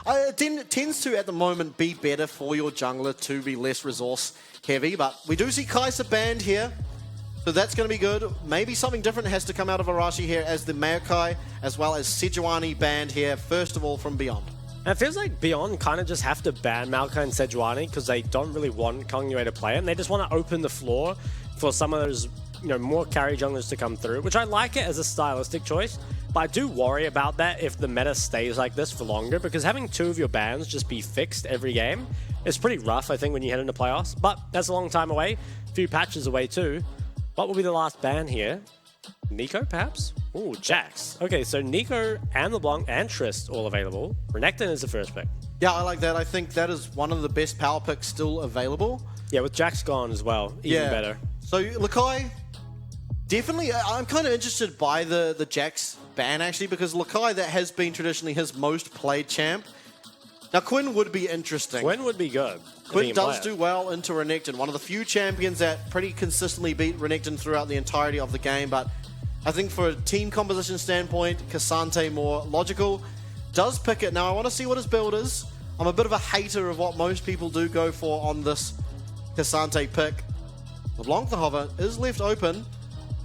It tends to, at the moment, be better for your jungler to be less resource heavy, but we do see Kai'Sa banned here, so that's going to be good. Maybe something different has to come out of Arashi here as the Maokai, as well as Sejuani banned here, first of all from Beyond. And it feels like Beyond kind of just have to ban Maokai and Sejuani because they don't really want Kongyue to play it, and they just want to open the floor for some of those, more carry junglers to come through, which I like it as a stylistic choice. But I do worry about that if the meta stays like this for longer, because having two of your bans just be fixed every game is pretty rough, I think, when you head into playoffs. But that's a long time away, a few patches away too. What will be the last ban here? Nico, perhaps? Ooh, Jax. Okay, so Nico and LeBlanc and Trist all available. Renekton is the first pick. Yeah, I like that. I think that is one of the best power picks still available. Yeah, with Jax gone as well, even better. So Lakai, definitely, I'm kind of interested by the Jax ban, actually, because Lakai, that has been traditionally his most played champ. Now, Quinn would be interesting. Quinn would be good. Quinn does do well into Renekton, one of the few champions that pretty consistently beat Renekton throughout the entirety of the game, but I think for a team composition standpoint, Cassante more logical. Does pick it. Now, I want to see what his build is. I'm a bit of a hater of what most people do go for on this Cassante pick. LeBlanc the Hover is left open.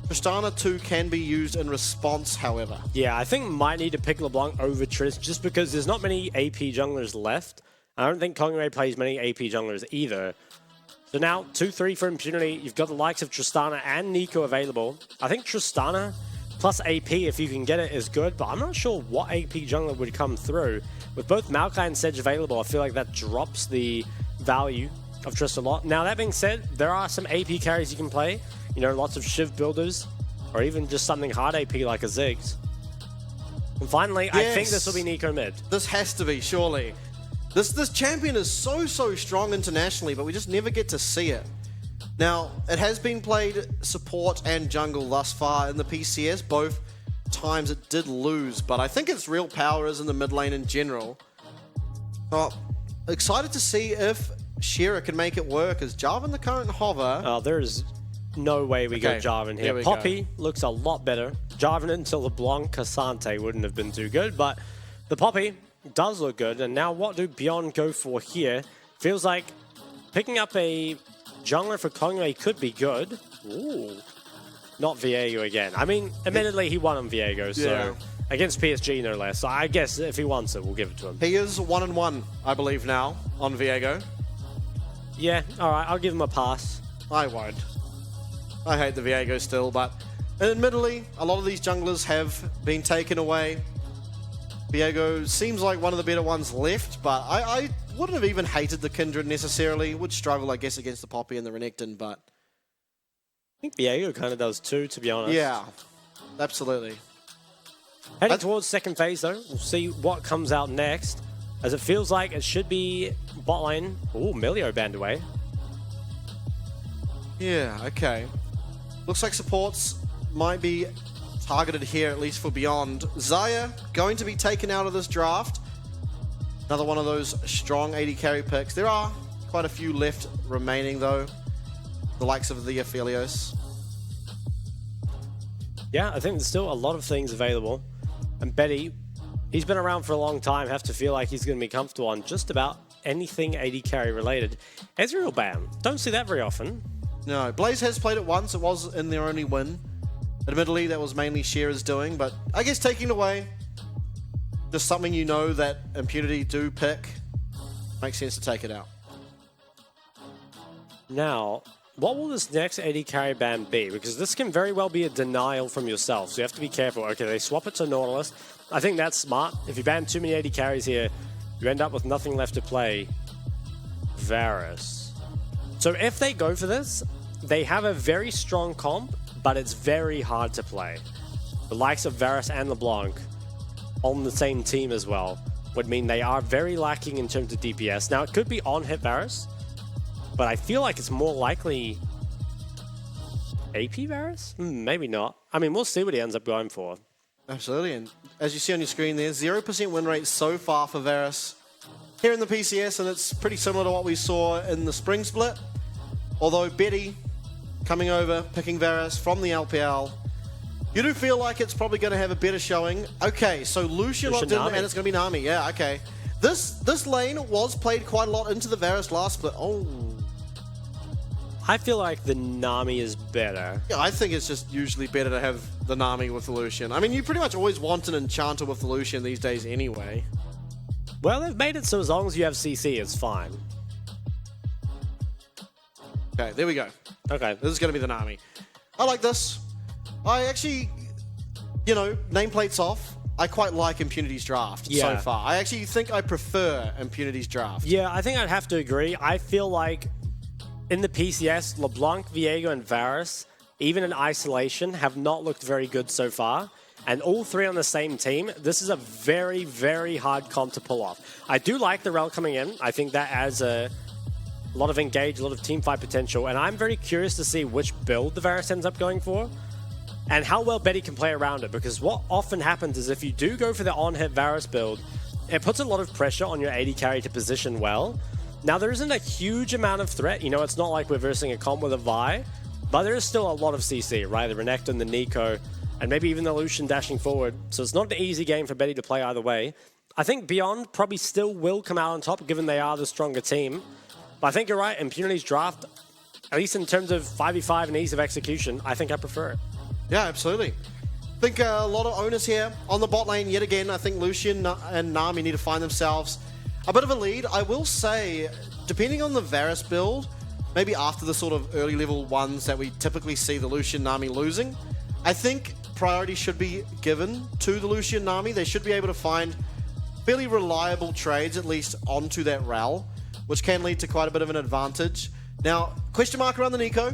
Tristana 2 can be used in response, however. Yeah, I think might need to pick LeBlanc over Trist just because there's not many AP junglers left. I don't think Kongyue plays many AP junglers either. So now, 2-3 for Impunity. You've got the likes of Tristana and Nico available. I think Tristana plus AP, if you can get it, is good, but I'm not sure what AP jungler would come through. With both Maokai and Sedge available, I feel like that drops the value of Trist a lot. Now, that being said, there are some AP carries you can play. Lots of Shiv builders, or even just something hard AP like a Ziggs. And finally, yes, I think this will be Nico mid. This has to be, surely. This champion is so strong internationally, but we just never get to see it. Now, it has been played support and jungle thus far in the PCS. Both times it did lose, but I think its real power is in the mid lane in general. Excited to see if Shearer can make it work. Is Jarvan the current hover? Oh, there's no way we go Jarvan here. Poppy looks a lot better. Jarvan until LeBlanc Cassante wouldn't have been too good, but the Poppy does look good. And now what do Beyond go for here? Feels like picking up a jungler for Kongyue could be good. Ooh. Not Viego again. I mean, admittedly, he won on Viego, so against PSG no less. So I guess if he wants it, we'll give it to him. He is 1-1, I believe, now on Viego. Yeah, all right, I'll give him a pass. I won't. I hate the Viego still, but admittedly, a lot of these junglers have been taken away. Viego seems like one of the better ones left, but I wouldn't have even hated the Kindred necessarily. Would struggle, I guess, against the Poppy and the Renekton, but I think Viego kind of does too, to be honest. Yeah, absolutely. Heading towards second phase, though. We'll see what comes out next, as it feels like it should be bot lane. Ooh, Milio banned away. Yeah, okay. Looks like supports might be targeted here, at least for Beyond. Xayah going to be taken out of this draft. Another one of those strong AD carry picks. There are quite a few left remaining, though. The likes of the Aphelios. Yeah, I think there's still a lot of things available. And Betty, he's been around for a long time, have to feel like he's going to be comfortable on just about anything AD carry related. Ezreal ban. Don't see that very often. No, Blaze has played it once. It was in their only win. Admittedly, that was mainly Shearer's doing, but I guess taking it away, just something that Impunity do pick, makes sense to take it out. Now, what will this next AD carry ban be? Because this can very well be a denial from yourself, so you have to be careful. Okay, they swap it to Nautilus. I think that's smart. If you ban too many AD carries here, you end up with nothing left to play. Varus. So if they go for this, they have a very strong comp, but it's very hard to play. The likes of Varus and LeBlanc on the same team as well would mean they are very lacking in terms of DPS. Now, it could be on-hit Varus, but I feel like it's more likely AP Varus? Maybe not. I mean, we'll see what he ends up going for. Absolutely, and as you see on your screen there, 0% win rate so far for Varus here in the PCS, and it's pretty similar to what we saw in the spring split. Although Betty coming over, picking Varus from the LPL, you do feel like it's probably going to have a better showing. Okay, so Lucian locked in, and it's going to be Nami. Yeah, okay. This lane was played quite a lot into the Varus last split. Oh. I feel like the Nami is better. Yeah, I think it's just usually better to have the Nami with the Lucian. I mean, you pretty much always want an Enchanter with the Lucian these days anyway. Well, they've made it so as long as you have CC, it's fine. Okay, there we go. Okay. This is going to be the Nami. I like this. I actually, you know, nameplates off. I quite like Impunity's draft so far. I actually think I prefer Impunity's draft. Yeah, I think I'd have to agree. I feel like in the PCS, LeBlanc, Viego, and Varus, even in isolation, have not looked very good so far. And all three on the same team, this is a very, very hard comp to pull off. I do like the Rel coming in. I think that adds a lot of engage, a lot of teamfight potential. And I'm very curious to see which build the Varus ends up going for and how well Betty can play around it. Because what often happens is if you do go for the on-hit Varus build, it puts a lot of pressure on your AD carry to position well. Now, there isn't a huge amount of threat. You know, it's not like we're versing a comp with a Vi, but there is still a lot of CC, right? The Renekton, the Nico, and maybe even the Lucian dashing forward. So it's not an easy game for Betty to play either way. I think Beyond probably still will come out on top, given they are the stronger team. But I think you're right, Impunity's draft, at least in terms of 5v5 and ease of execution, I think I prefer it. Yeah, absolutely. I think a lot of owners here on the bot lane yet again. I think Lucian and Nami need to find themselves a bit of a lead. I will say, depending on the Varus build, maybe after the sort of early level ones that we typically see the Lucian Nami losing, I think priority should be given to the Lucian Nami. They should be able to find fairly reliable trades, at least onto that Rel, which can lead to quite a bit of an advantage. Now, question mark around the Nico.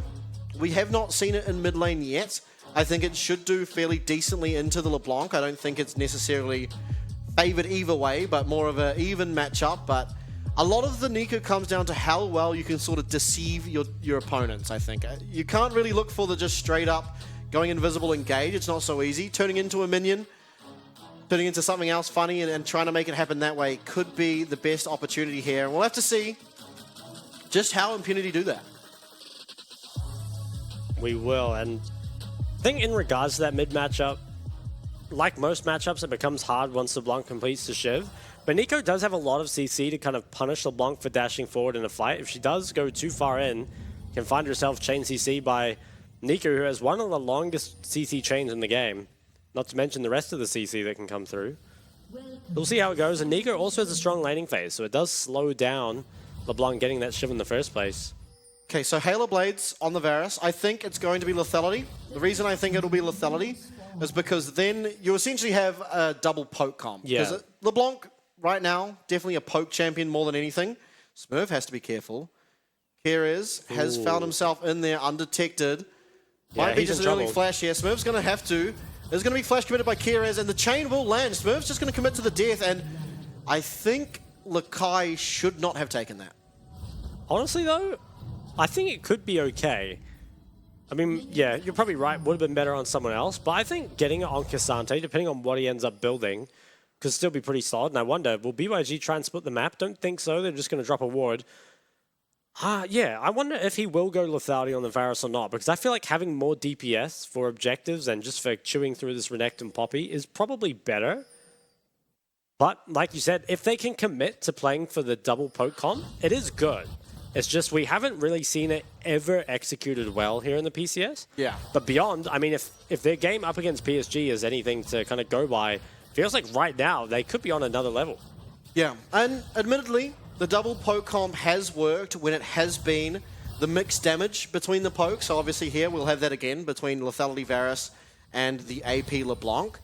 We have not seen it in mid lane yet. I think it should do fairly decently into the LeBlanc. I don't think it's necessarily favored either way, but more of an even matchup. But a lot of the Nico comes down to how well you can sort of deceive your opponents, I think. You can't really look for the just straight up going invisible engage. It's not so easy. Turning into a minion, turning into something else funny and trying to make it happen that way could be the best opportunity here. And we'll have to see just how Impunity do that. We will, and I think in regards to that mid matchup, like most matchups, it becomes hard once LeBlanc completes the Shiv. But Nico does have a lot of CC to kind of punish LeBlanc for dashing forward in a fight. If she does go too far in, can find herself chain CC by Nico, who has one of the longest CC chains in the game. Not to mention the rest of the CC that can come through. We'll see how it goes. And Nico also has a strong laning phase, so it does slow down LeBlanc getting that Shiv in the first place. Okay, so Halo Blades on the Varus. I think it's going to be lethality. The reason I think it'll be lethality is because then you essentially have a double poke comp. Yeah. Because LeBlanc, right now, definitely a poke champion more than anything. Smurf has to be careful. Kerez has found himself in there undetected. Yeah, Might be he's just in an early trouble. flash here. Smurf's going to have to. There's going to be flash committed by Kerez, and the chain will land. Smurf's just going to commit to the death, and I think Lakai should not have taken that. Honestly, though, I think it could be okay. I mean, yeah, you're probably right. Would have been better on someone else. But I think getting it on Cassante, depending on what he ends up building, could still be pretty solid. And I wonder, will BYG try and split the map? Don't think so. They're just going to drop a ward. Yeah, I wonder if he will go lethality on the Varus or not. Because I feel like having more DPS for objectives and just for chewing through this Renekton Poppy is probably better. But, like you said, if they can commit to playing for the double poke comp, it is good. It's just we haven't really seen it ever executed well here in the PCS. Yeah. But beyond, I mean, if their game up against PSG is anything to kind of go by, feels like right now they could be on another level. Yeah, and admittedly, the double poke comp has worked when it has been the mixed damage between the pokes. So obviously here we'll have that again between Lethality Varus and the AP LeBlanc.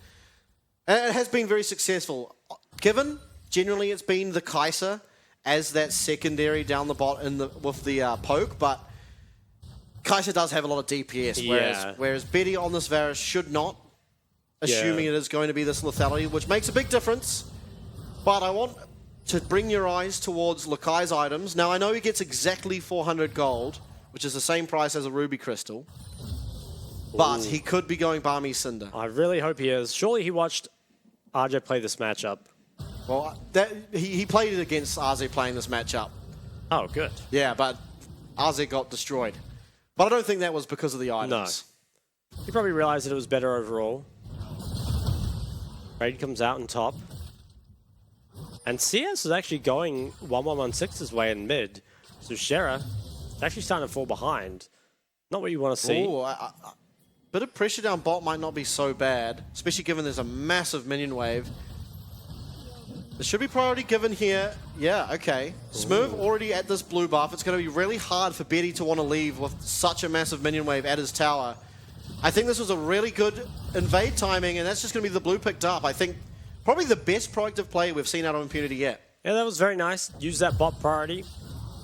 And it has been very successful. Given, generally it's been the Kai'Sa as that secondary down the bot with the poke, but Kai'Sa does have a lot of DPS, whereas Betty on this Varus should not, assuming it is going to be this lethality, which makes a big difference. But I want to bring your eyes towards Lakai's items. Now, I know he gets exactly 400 gold, which is the same price as a Ruby Crystal, but he could be going Barmy Cinder. I really hope he is. Surely he watched RJ play this matchup. Well, he played it against Arze playing this matchup. Oh, good. Yeah, but Arze got destroyed. But I don't think that was because of the items. No. He probably realized that it was better overall. Raid comes out on top. And CS is actually going 1-1-1-6's way in mid. So Shera actually starting to fall behind. Not what you want to see. Ooh, bit of pressure down bot might not be so bad, especially given there's a massive minion wave. There should be priority given here. Yeah, okay. Smurf already at this blue buff. It's going to be really hard for Betty to want to leave with such a massive minion wave at his tower. I think this was a really good invade timing, and that's just going to be the blue picked up. I think probably the best proactive play we've seen out of Impunity yet. Yeah, that was very nice. Use that bot priority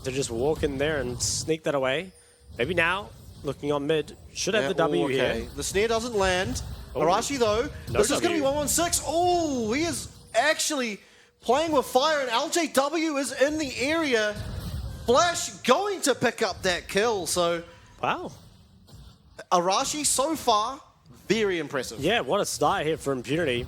to just walk in there and sneak that away. Maybe now, looking on mid, should have the W here. The snare doesn't land. Arashi, though, this is going to be 1-1-6. Oh, he is actually playing with fire, and LJW is in the area. Flash going to pick up that kill, so... Wow. Arashi, so far, very impressive. Yeah, what a start here for Impunity.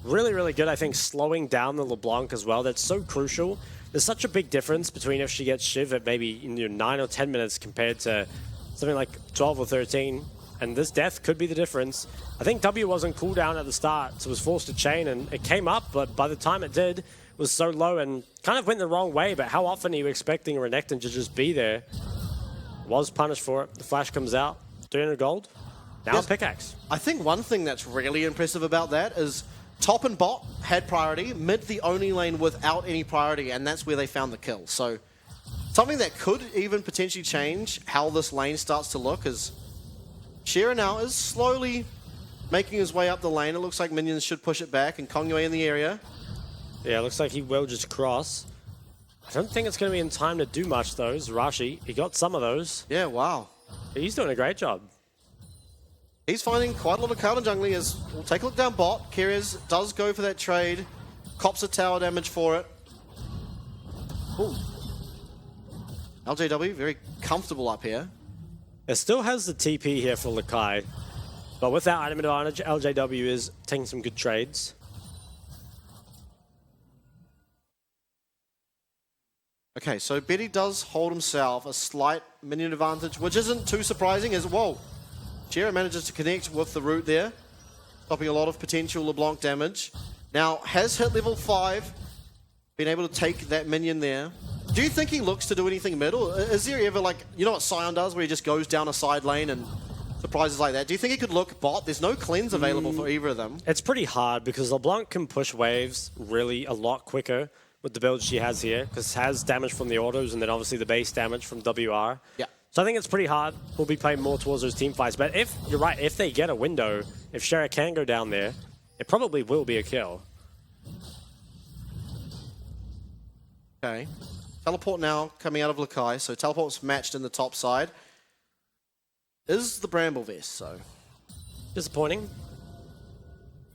Really, really good, I think, slowing down the LeBlanc as well. That's so crucial. There's such a big difference between if she gets Shiv at maybe 9 or 10 minutes compared to something like 12 or 13. And this death could be the difference. I think W wasn't cooldown at the start, so was forced to chain, and it came up, but by the time it did, it was so low and kind of went the wrong way. But how often are you expecting a Renekton to just be there? Was punished for it. The flash comes out. 300 gold. Now pickaxe. I think one thing that's really impressive about that is top and bot had priority, mid the only lane without any priority, and that's where they found the kill. So something that could even potentially change how this lane starts to look is Shera now is slowly making his way up the lane. It looks like minions should push it back, and Kongyue in the area. Yeah, it looks like he will just cross. I don't think it's going to be in time to do much, though. Zarashi, he got some of those. Yeah, wow. He's doing a great job. He's finding quite a lot of counter jungling as we'll take a look down bot. Kyrez does go for that trade. Cops a tower damage for it. Ooh. LJW very comfortable up here. It still has the TP here for Lakai, but with that item advantage, LJW is taking some good trades. Okay, so Betty does hold himself a slight minion advantage, which isn't too surprising as, whoa, Shera manages to connect with the root there, stopping a lot of potential LeBlanc damage. Now, has hit level 5, been able to take that minion there. Do you think he looks to do anything middle? Is there ever like, you know what Sion does, where he just goes down a side lane and surprises like that? Do you think he could look bot? There's no cleanse available for either of them. It's pretty hard because LeBlanc can push waves really a lot quicker with the build she has here, because it has damage from the autos and then obviously the base damage from WR. Yeah. So I think it's pretty hard. We'll be playing more towards those team fights. But if, you're right, if they get a window, if Shera can go down there, it probably will be a kill. Okay. Teleport now coming out of Lakai, so teleport's matched in the top side. Is the Bramble Vest, so... Disappointing.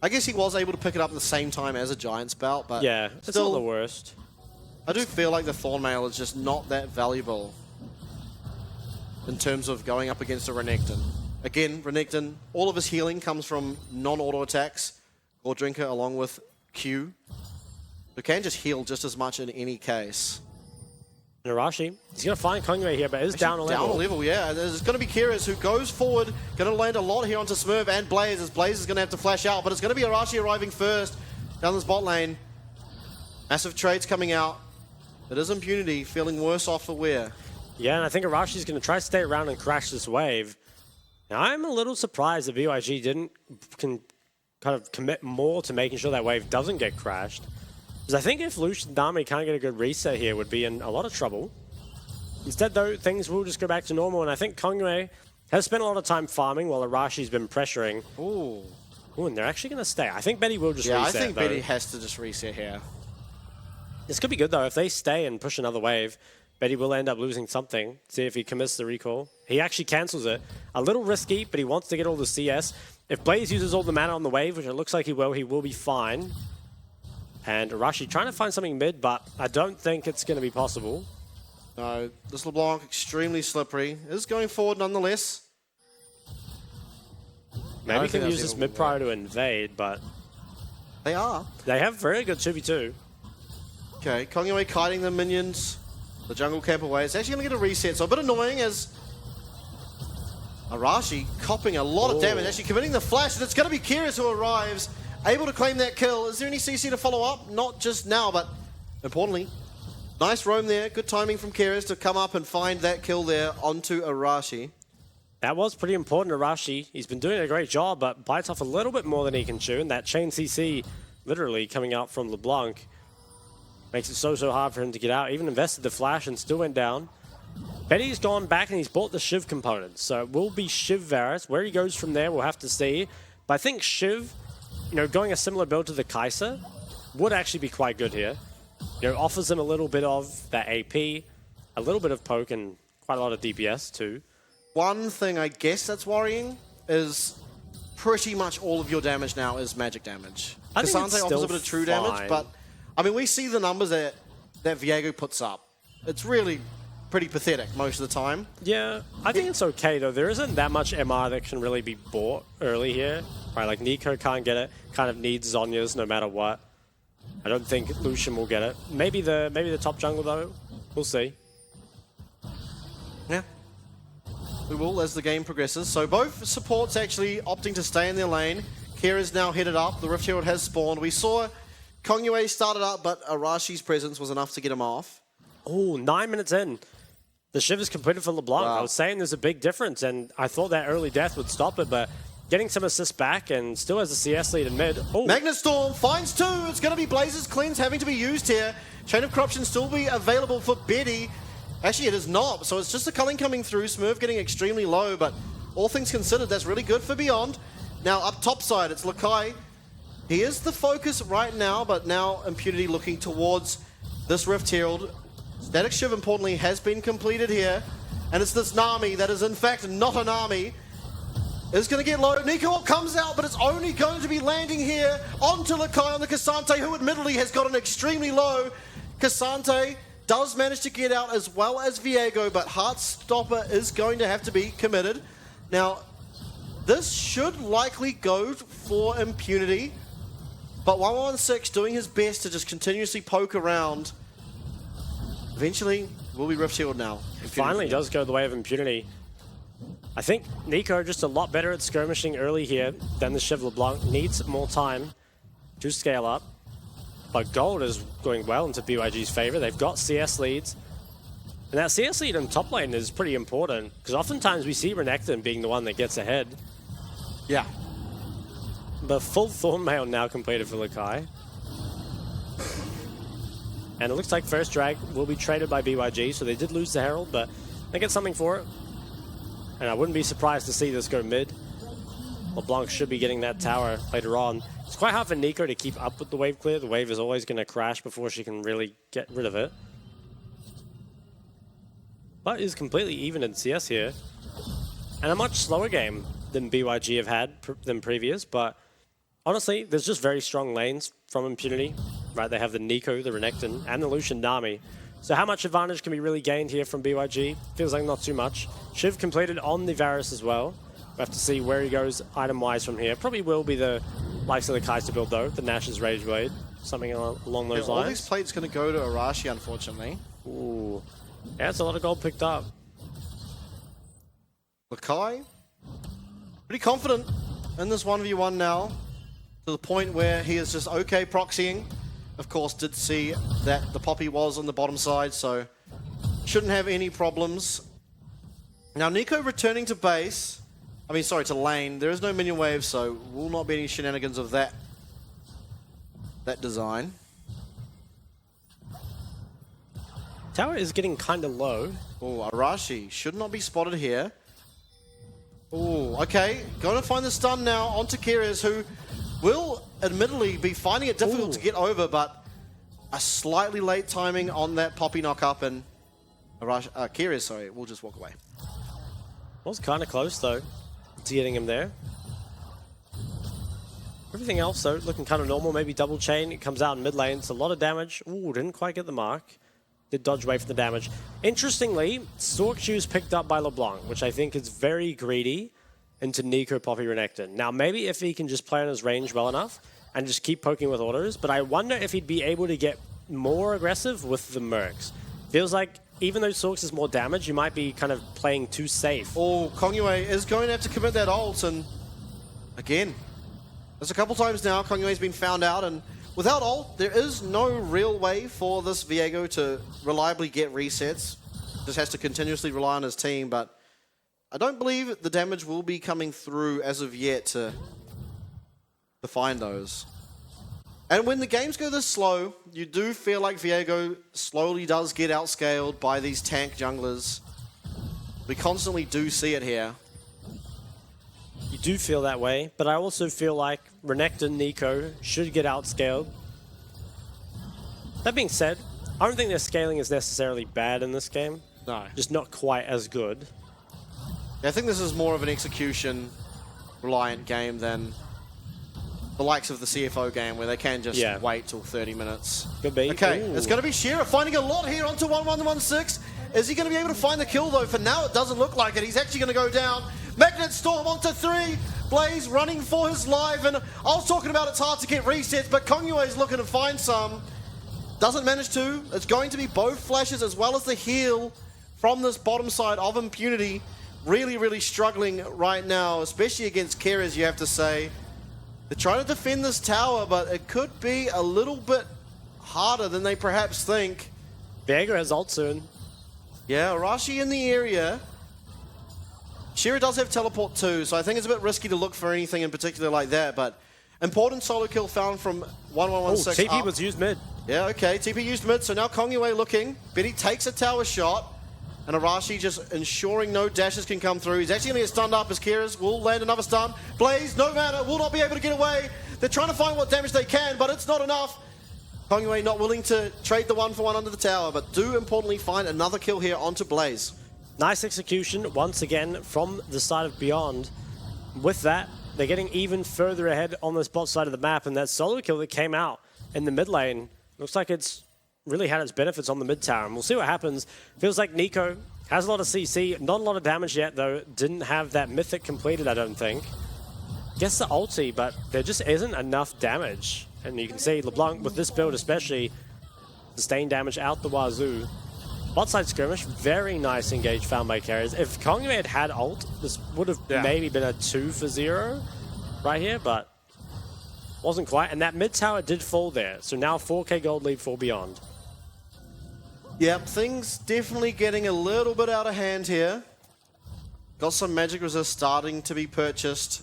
I guess he was able to pick it up at the same time as a Giant's Belt, but... Yeah, it's not the worst. I do feel like the Thornmail is just not that valuable in terms of going up against a Renekton. Again, Renekton, all of his healing comes from non-auto attacks, or Drinker along with Q, who can just heal just as much in any case. Narashi, he's going to find Kongyue here, but is down a level. Down a level, yeah. There's going to be Kyrez who goes forward, going to land a lot here onto Smurf and Blaze, as Blaze is going to have to flash out, but it's going to be Arashi arriving first down this bot lane. Massive trades coming out. It is Impunity feeling worse off for wear. Yeah, and I think Arashi's going to try to stay around and crash this wave. Now, I'm a little surprised that BYG can kind of commit more to making sure that wave doesn't get crashed. Because I think if Lucian Dami can't get a good reset here, would be in a lot of trouble. Instead, though, things will just go back to normal, and I think Kongyue has spent a lot of time farming while Arashi's been pressuring. Ooh. Ooh, and they're actually going to stay. I think Betty will just reset, Yeah, I think though. Betty has to just reset here. This could be good, though. If they stay and push another wave, Betty will end up losing something. See if he commits the recall. He actually cancels it. A little risky, but he wants to get all the CS. If Blaze uses all the mana on the wave, which it looks like he will be fine. And Arashi trying to find something mid, but I don't think it's going to be possible. No, this LeBlanc, extremely slippery, is going forward nonetheless. Maybe he can use this mid prior to invade, but... They are. They have very good 2v2. Okay, Kongyue kiting the minions. The jungle camp away. It's actually going to get a reset, so a bit annoying as Arashi copping a lot of damage, actually committing the flash, and it's going to be Kyrez who arrives. able to claim that kill. Is there any CC to follow up? Not just now, but importantly, nice roam there. Good timing from Keres to come up and find that kill there onto Arashi. That was pretty important, Arashi. He's been doing a great job, but bites off a little bit more than he can chew, and that chain CC literally coming out from LeBlanc makes it so hard for him to get out. Even invested the flash and still went down. Betty's gone back and he's bought the Shiv component, so it will be Shiv Varus. Where he goes from there, we'll have to see. But I think Shiv, going a similar build to the Kai'Sa would actually be quite good here. Offers him a little bit of that AP, a little bit of poke, and quite a lot of DPS too. One thing I guess that's worrying is pretty much all of your damage now is magic damage. Cassante offers a bit of true damage, but I mean, we see the numbers that Viego puts up. It's really pretty pathetic most of the time. Yeah, I think it's okay though. There isn't that much MR that can really be bought early here. Right, like Nico can't get it, kind of needs Zhonya's no matter what. I don't think Lucian will get it. Maybe the top jungle though. We'll see. Yeah. We will as the game progresses. So both supports actually opting to stay in their lane. Kira's now headed up. The Rift Herald has spawned. We saw Kongyue started up, but Arashi's presence was enough to get him off. Oh, 9 minutes in. The Shiv is completed for LeBlanc. Wow. I was saying there's a big difference, and I thought that early death would stop it, but getting some assists back and still has a CS lead in mid. Oh. Magnet Storm finds two. It's going to be Blazer's Cleanse having to be used here. Chain of Corruption still be available for Betty. Actually, it is not, so it's just the culling coming through. Smurf getting extremely low, but all things considered, that's really good for Beyond. Now, up top side, it's Lakai. He is the focus right now, but now Impunity looking towards this Rift Herald. Static Shiv, importantly, has been completed here. And it's this Nami that is, in fact, not a Nami. It's going to get low. Nico comes out, but it's only going to be landing here onto Lakai on the Cassante, who admittedly has gotten extremely low. Cassante does manage to get out as well as Viego, but Heartstopper is going to have to be committed. Now, this should likely go for Impunity, but 116 doing his best to just continuously poke around. Eventually, will be Rift Shield now. It finally does go the way of Impunity. I think Nico just a lot better at skirmishing early here than the Shiv LeBlanc. Needs more time to scale up. But gold is going well into BYG's favor. They've got CS leads. And that CS lead in top lane is pretty important, because oftentimes we see Renekton being the one that gets ahead. Yeah. The full Thornmail now completed for Lakai. And it looks like first drag will be traded by BYG, so they did lose the Herald, but they get something for it. And I wouldn't be surprised to see this go mid. LeBlanc should be getting that tower later on. It's quite hard for Nico to keep up with the wave clear. The wave is always going to crash before she can really get rid of it. But is completely even in CS here. And a much slower game than BYG have had than previous, but honestly, there's just very strong lanes from Impunity. Right, they have the Nico, the Renekton, and the Lucian Nami. So how much advantage can be really gained here from BYG? Feels like not too much. Shiv completed on the Varus as well. We have to see where he goes item-wise from here. Probably will be the likes of the Kai'Sa build though, the Nash's Rage Blade. Something along those lines. All these plates going to go to Arashi, unfortunately. Ooh. Yeah, it's a lot of gold picked up. Lakai, pretty confident in this 1v1 now, to the point where he is just okay proxying. Of course, did see that the Poppy was on the bottom side, so shouldn't have any problems. Now, Nico returning to base. I mean, sorry, to lane. There is no minion wave, so will not be any shenanigans of that design. Tower is getting kind of low. Oh, Arashi should not be spotted here. Oh, okay. Going to find the stun now onto Keres, who will admittedly be finding it difficult to get over, but a slightly late timing on that Poppy knock-up, and Keres, sorry, will just walk away. Was kind of close, though, to getting him there. Everything else, though, looking kind of normal. Maybe double chain. It comes out in mid lane. It's a lot of damage. Ooh, didn't quite get the mark. Did dodge away from the damage. Interestingly, Stork Shoes picked up by LeBlanc, which I think is very greedy into Nico, Poppy, Renekton. Now, maybe if he can just play on his range well enough and just keep poking with autos, but I wonder if he'd be able to get more aggressive with the Mercs. Feels like even though Storks is more damage, you might be kind of playing too safe. Oh, Kongyue is going to have to commit that ult, and again, There's a couple times now Kongyue's been found out, and without ult, there is no real way for this Viego to reliably get resets. Just has to continuously rely on his team, but I don't believe the damage will be coming through as of yet to find those. And when the games go this slow, you do feel like Viego slowly does get outscaled by these tank junglers. We constantly do see it here. You do feel that way, but I also feel like Renekton Nico should get outscaled. That being said, I don't think their scaling is necessarily bad in this game. No. Just not quite as good. I think this is more of an execution-reliant game than the likes of the CFO game, where they can just wait till 30 minutes. Could be. Okay, Ooh. it's going to be Shearer finding a lot here onto 1116. Is he going to be able to find the kill, though? For now, it doesn't look like it. He's actually going to go down. Magnet Storm onto 3. Blaze running for his life. And I was talking about it's hard to get resets, but Kongyue is looking to find some. Doesn't manage to. It's going to be both flashes as well as the heal from this bottom side of Impunity. Really, really struggling right now, especially against Keras, you have to say. They're trying to defend this tower, but it could be a little bit harder than they perhaps think. Viego has ult soon. Yeah, Arashi in the area. Shearer does have teleport too, so I think it's a bit risky to look for anything in particular like that, but important solo kill found from 1116 TP up. was used mid. Yeah, okay, TP used mid, so now Kongyue looking. Betty takes a tower shot, and Arashi just ensuring no dashes can come through. He's actually going to get stunned up as Keras will land another stun. Blaze, no mana, will not be able to get away. They're trying to find what damage they can, but it's not enough. Kongyue not willing to trade the 1-for-1 under the tower, but do importantly find another kill here onto Blaze. Nice execution once again from the side of Beyond. With that, they're getting even further ahead on this bot side of the map, and that solo kill that came out in the mid lane looks like it's really had its benefits on the mid tower, and we'll see what happens. Feels like Nico has a lot of CC, not a lot of damage yet though. Didn't have that mythic completed, I don't think. Gets the ulti, but there just isn't enough damage. And you can see LeBlanc with this build especially, sustained damage out the wazoo. Bot side skirmish, very nice engage found by carries. If Kongyue had ult, this would have maybe been a 2-for-0 right here, but wasn't quite. And that mid tower did fall there, so now 4k gold lead for Beyond. Yep, things definitely getting a little bit out of hand here. Got some magic resist starting to be purchased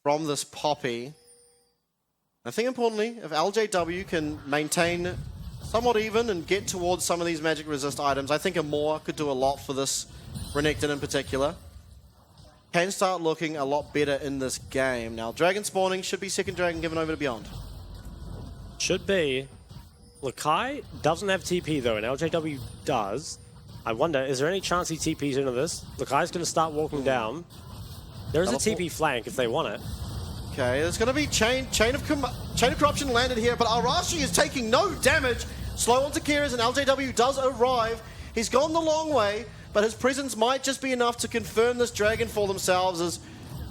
from this Poppy. I think importantly, if LJW can maintain somewhat even and get towards some of these magic resist items, I think a more could do a lot for this Renekton in particular. Can start looking a lot better in this game. Now, dragon spawning should be second dragon given over to Beyond. Should be. Lakai doesn't have TP though, and LJW does. I wonder, is there any chance he TPs into this? Lakai's going to start walking down. There is a TP flank if they want it. Okay, there's going to be chain of corruption landed here, but Arashi is taking no damage. Slow onto Keras, and LJW does arrive. He's gone the long way, but his presence might just be enough to confirm this dragon for themselves, as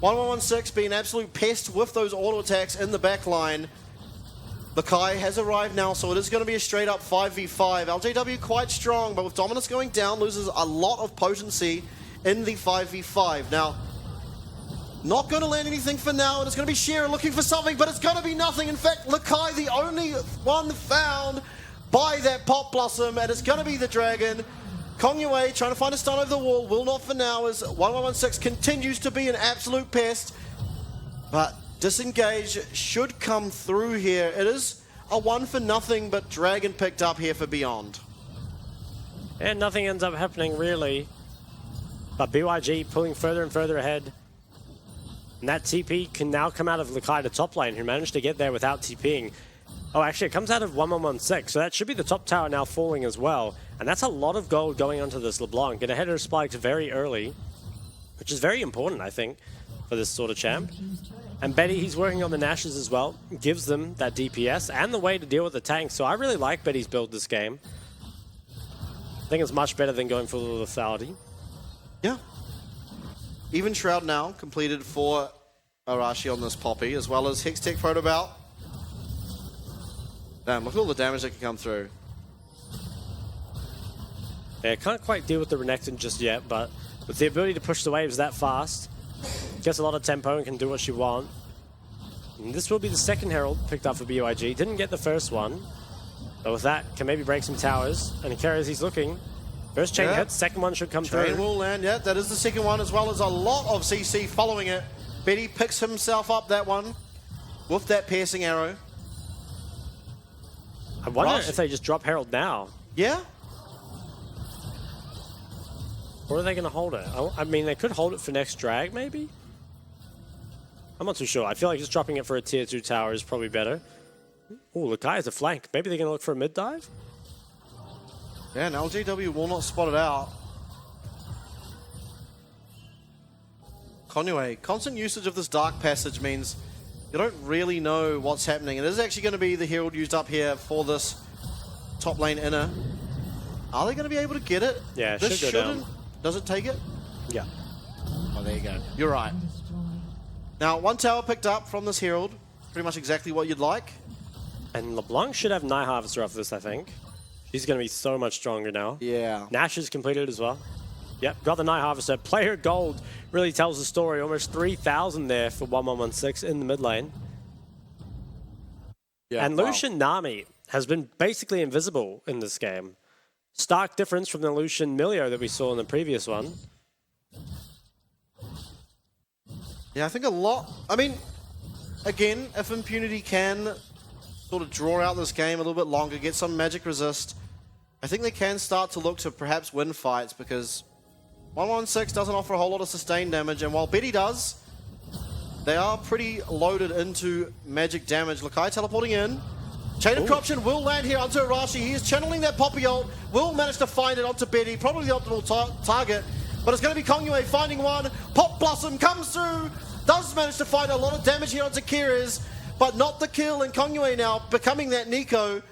1116 being an absolute pest with those auto attacks in the back line. Lakai has arrived now, so it is going to be a straight up 5v5. LJW quite strong, but with Dominus going down, loses a lot of potency in the 5v5. Now, not going to land anything for now, and it's going to be Shearer looking for something, but it's going to be nothing. In fact, Lakai, the only one found by that Pop Blossom, and it's going to be the dragon. Kongyue trying to find a stun over the wall, will not for now, as 1116 continues to be an absolute pest. But disengage should come through here. It is a 1-for-0, but dragon picked up here for Beyond. And nothing ends up happening really. But BYG pulling further and further ahead. And that TP can now come out of Lakai to top lane, who managed to get there without TPing. Oh, actually, it comes out of 1116, so that should be the top tower now falling as well. And that's a lot of gold going onto this LeBlanc. And a header spiked very early, which is very important, I think, for this sort of champ. And Betty, he's working on the Nashes as well, gives them that DPS and the way to deal with the tank. So I really like Betty's build this game. I think it's much better than going for the lethality. Yeah. Even Shroud now completed for Arashi on this Poppy, as well as Hextech Photobout. Damn, look at all the damage that can come through. Yeah, can't quite deal with the Renekton just yet, but with the ability to push the waves that fast, gets a lot of tempo and can do what you want. And this will be the second Herald picked up for BYG. Didn't get the first one. But with that, can maybe break some towers. And Carries, he's looking. First chain hit, second one should come through. Chain will land, yeah, that is the second one, as well as a lot of CC following it. Betty picks himself up that one with that piercing arrow. I wonder if they just drop Herald now. Yeah. Or are they going to hold it? I mean, they could hold it for next drag, maybe? I'm not too sure. I feel like just dropping it for a tier 2 tower is probably better. Oh, the guy has a flank. Maybe they're going to look for a mid dive? Yeah, and LJW will not spot it out. Conway, constant usage of this Dark Passage means you don't really know what's happening. It is actually going to be the Herald used up here for this top lane inner. Are they going to be able to get it? Yeah, this should go down. Does it take it? Yeah. Oh, there you go. You're right. Now, one tower picked up from this Herald. Pretty much exactly what you'd like. And LeBlanc should have Night Harvester after this, I think. She's going to be so much stronger now. Yeah. Nash is completed as well. Yep, got the Night Harvester. Player Gold really tells the story. Almost 3,000 there for 1116 in the mid lane. Yeah, and Lucian Nami has been basically invisible in this game. Stark difference from the Lucian Milio that we saw in the previous one. Yeah, I think a lot... I mean, again, if Impunity can sort of draw out this game a little bit longer, get some magic resist, I think they can start to look to perhaps win fights, because 116 doesn't offer a whole lot of sustained damage, and while Betty does, they are pretty loaded into magic damage. Lakai teleporting in. Chain of Corruption will land here onto Arashi. He is channeling that Poppy ult, will manage to find it onto Betty, probably the optimal target, but it's going to be Kongyue finding one. Pop Blossom comes through, does manage to find a lot of damage here onto Kyrres, but not the kill, and Kongyue now becoming that Nico.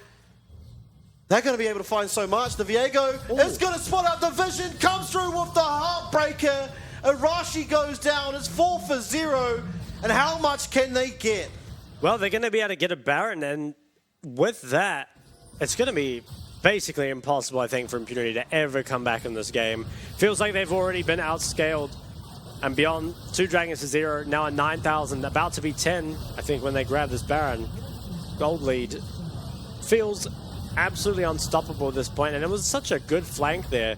They're going to be able to find so much. The Viego is going to spot out the vision, comes through with the Heartbreaker. Arashi goes down, it's 4 for 0, and how much can they get? Well, they're going to be able to get a Baron, and with that, it's going to be basically impossible, I think, for Impunity to ever come back in this game. Feels like they've already been outscaled, and beyond 2 dragons to 0, now at 9,000, about to be 10, I think, when they grab this Baron. Gold lead feels absolutely unstoppable at this point, and it was such a good flank there.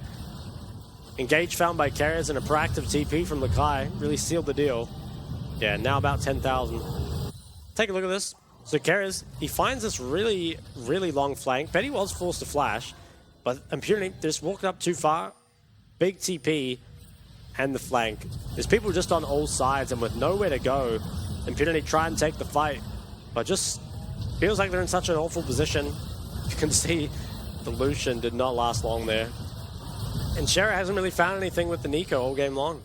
Engage found by Carriers and a proactive TP from Lakai really sealed the deal. Yeah, now about 10,000. Take a look at this. So Carriers, he finds this really, really long flank. Betty was forced to flash, but Impunity just walked up too far. Big TP and the flank. There's people just on all sides, and with nowhere to go, Impunity try and take the fight, but just feels like they're in such an awful position. You can see the Lucian did not last long there. And Shera hasn't really found anything with the Nico all game long.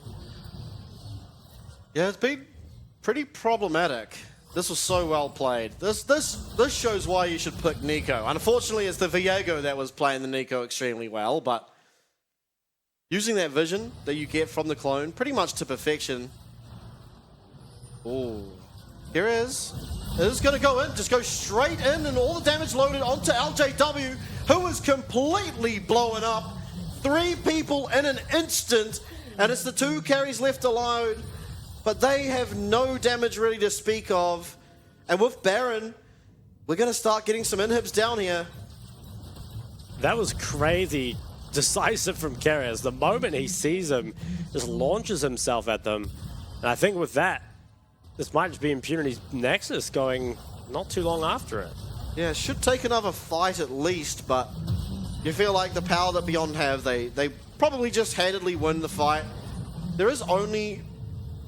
Yeah, it's been pretty problematic. This was so well played. This shows why you should pick Nico. Unfortunately, it's the Viego that was playing the Nico extremely well, but using that vision that you get from the clone pretty much to perfection. Ooh. Here it is. It is going to go in, just go straight in, and all the damage loaded onto LJW, who is completely blowing up. 3 people in an instant, and it's the 2 carries left alone. But they have no damage really to speak of. And with Baron, we're going to start getting some inhibs down here. That was crazy decisive from Carriers. The moment he sees them, just launches himself at them. And I think with that, this might just be Impunity's Nexus going not too long after it. Yeah, it should take another fight at least, but you feel like the power that Beyond have, they probably just handedly win the fight. There is only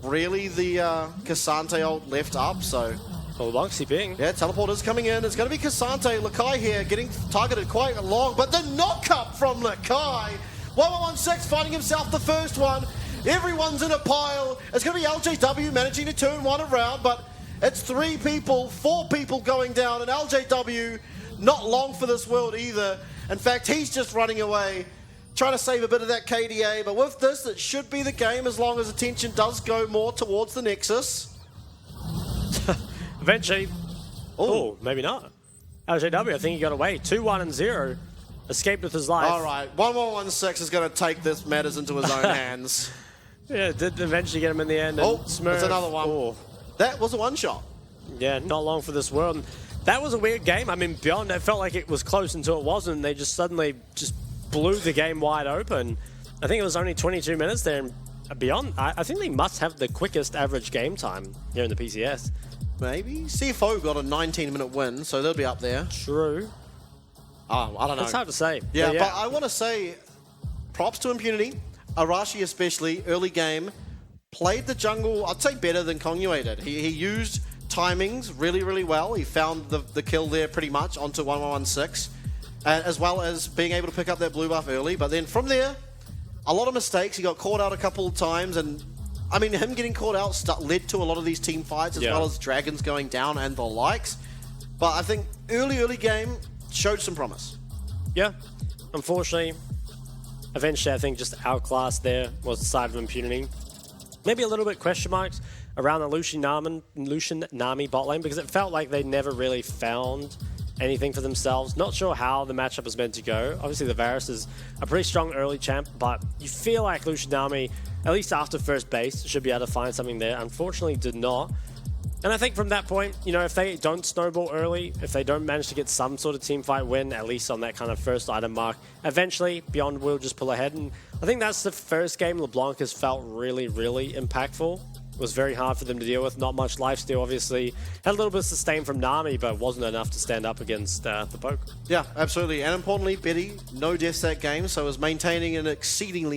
really the Cassante ult left up, so... Oh, Lonxy Bing. Yeah, teleport is coming in. It's going to be Cassante. Lakai here getting targeted quite long, but the knock-up from Lakai. 1116 finding himself the first one. Everyone's in a pile. It's going to be LJW managing to turn one around, but it's 3 people, 4 people going down, and LJW not long for this world either. In fact, he's just running away, trying to save a bit of that KDA, but with this, it should be the game as long as attention does go more towards the Nexus. Eventually. Oh, maybe not. LJW, I think he got away. 2-1 and 0. Escaped with his life. All right, 1116 is going to take this matters into his own hands. Yeah, did eventually get him in the end. And Smurf. That's another one. Oh. That was a one-shot. Yeah, not long for this world. And that was a weird game. I mean, Beyond, it felt like it was close until it wasn't. And they just suddenly just blew the game wide open. I think it was only 22 minutes there. And Beyond, I think they must have the quickest average game time here in the PCS. Maybe. CFO got a 19-minute win, so they'll be up there. True. Oh, I don't know. It's hard to say. Yeah, but I want to say props to Impunity. Arashi especially, early game, played the jungle, I'd say, better than Kongyue did. He used timings really, really well. He found the kill there pretty much onto 1116, as well as being able to pick up that blue buff early. But then from there, a lot of mistakes. He got caught out a couple of times, and I mean, him getting caught out led to a lot of these team fights, as well as dragons going down and the likes. But I think early game showed some promise. Yeah. Unfortunately, eventually I think just outclassed there was the side of Impunity. Maybe a little bit question marks around the Lucian Nami bot lane, because it felt like they never really found anything for themselves. Not sure how the matchup was meant to go. Obviously, the Varus is a pretty strong early champ, but you feel like Lucian Nami, at least after first base, should be able to find something there. Unfortunately, did not. And I think from that point, you know, if they don't snowball early, if they don't manage to get some sort of team fight win, at least on that kind of first item mark, eventually Beyond will just pull ahead. And I think that's the first game LeBlanc has felt really, really impactful. It was very hard for them to deal with. Not much lifesteal, obviously. Had a little bit of sustain from Nami, but wasn't enough to stand up against the poke. Yeah, absolutely. And importantly, Betty, no deaths that game, so was maintaining an exceedingly